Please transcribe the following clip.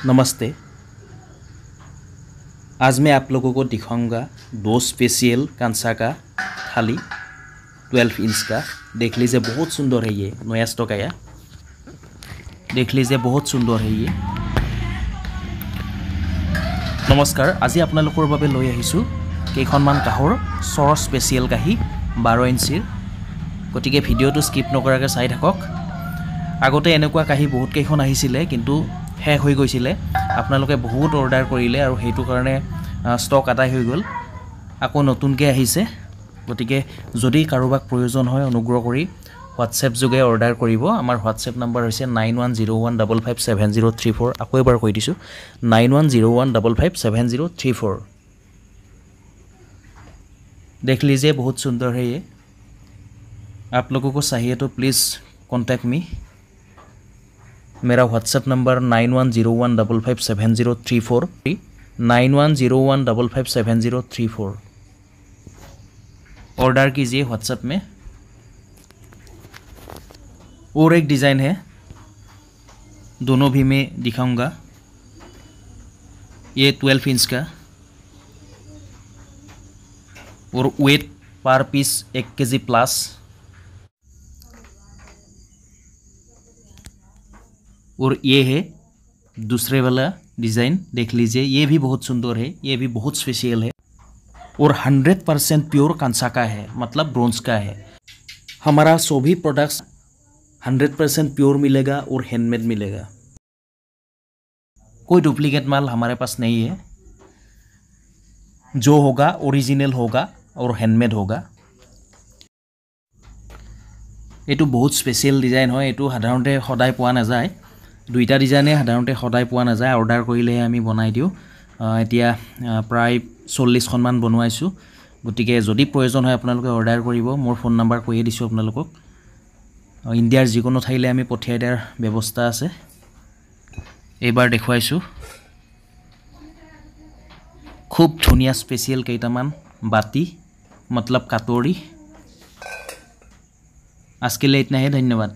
नमस्ते। आज मैं आप लोगों को दिखाऊंगा दो स्पेशल कंसा का थाली 12 इंच का। देख लीजिए बहुत सुंदर है, ये नया स्टॉक आया। देख लीजिए बहुत सुंदर है ये। नमस्कार, আজি আপোনালোকৰ বাবে লৈ আহিছো কেইখনমান কাহৰ সৰ স্পেশাল কাহি 12 ইঞ্চিৰ। গতিকে ভিডিওটো স্কিপ নকৰাকৈ চাই থাকক। আগতে এনেকুৱা কাহি বহুত কেইখন আহিছিলে কিন্তু শেষ হৈ গৈছিলে। আপোনালোকে বহুত অৰ্ডাৰ কৰিলে আৰু হেতু কাৰণে ষ্টক আদায় হৈ গ'ল। আকৌ নতুনকৈ আহিছে। গতিকে যদি কাৰোবাক প্ৰয়োজন হয় অনুগ্ৰহ কৰি হোৱাটছএপ যোগে অৰ্ডাৰ কৰিব। আমাৰ হোৱাটছএপ নম্বৰ হৈছে 9101557034। আকৌ এবাৰ কৈ দিছোঁ 9101557034। देख लीजिए बहुत सुंदर है ये। आप लोगों को चाहिए तो प्लीज़ कॉन्टैक्ट मी। मेरा व्हाट्सएप नंबर 9101557034 9101557034। ऑर्डर कीजिए व्हाट्सएप में। और एक डिज़ाइन है, दोनों भी मैं दिखाऊंगा। ये 12 इंच का और वेट पर पीस 1 केजी प्लस। और ये है दूसरे वाला डिज़ाइन। देख लीजिए ये भी बहुत सुंदर है, ये भी बहुत स्पेशल है और 100% प्योर कंसा का है, मतलब ब्रोंज का है। हमारा सभी प्रोडक्ट्स 100% प्योर मिलेगा और हैंडमेड मिलेगा। कोई डुप्लीकेट माल हमारे पास नहीं है। जो होगा ओरिजिनल होगा और हैंडमेड होगा। एटू बहुत स्पेशल डिजाइन है। एटू साधारणते सदाय पोৱা नाযায়। दुईटा डिजाइने साधारणते सदाय पोৱা नाযায়। ऑर्डर কৰিলে আমি বনাই দিও। এতিয়া প্ৰায় 40 খনমান বনাইছো। গতিকে যদি প্ৰয়োজন হয় আপোনালোকে অৰ্ডাৰ কৰিব। মোৰ ফোন নাম্বাৰ কৈয়ে দিছো আপোনালোকক। ইণ্ডিয়াৰ যিকোনো ঠাইলে আমি পঠিয়াই দিয়াৰ ব্যৱস্থা আছে। এবাৰ দেখুৱাইছো। खूब धुनिया स्पेशल केइटामान बाती, मतलब काटोरी। आज के लिए इतना ही, धन्यवाद।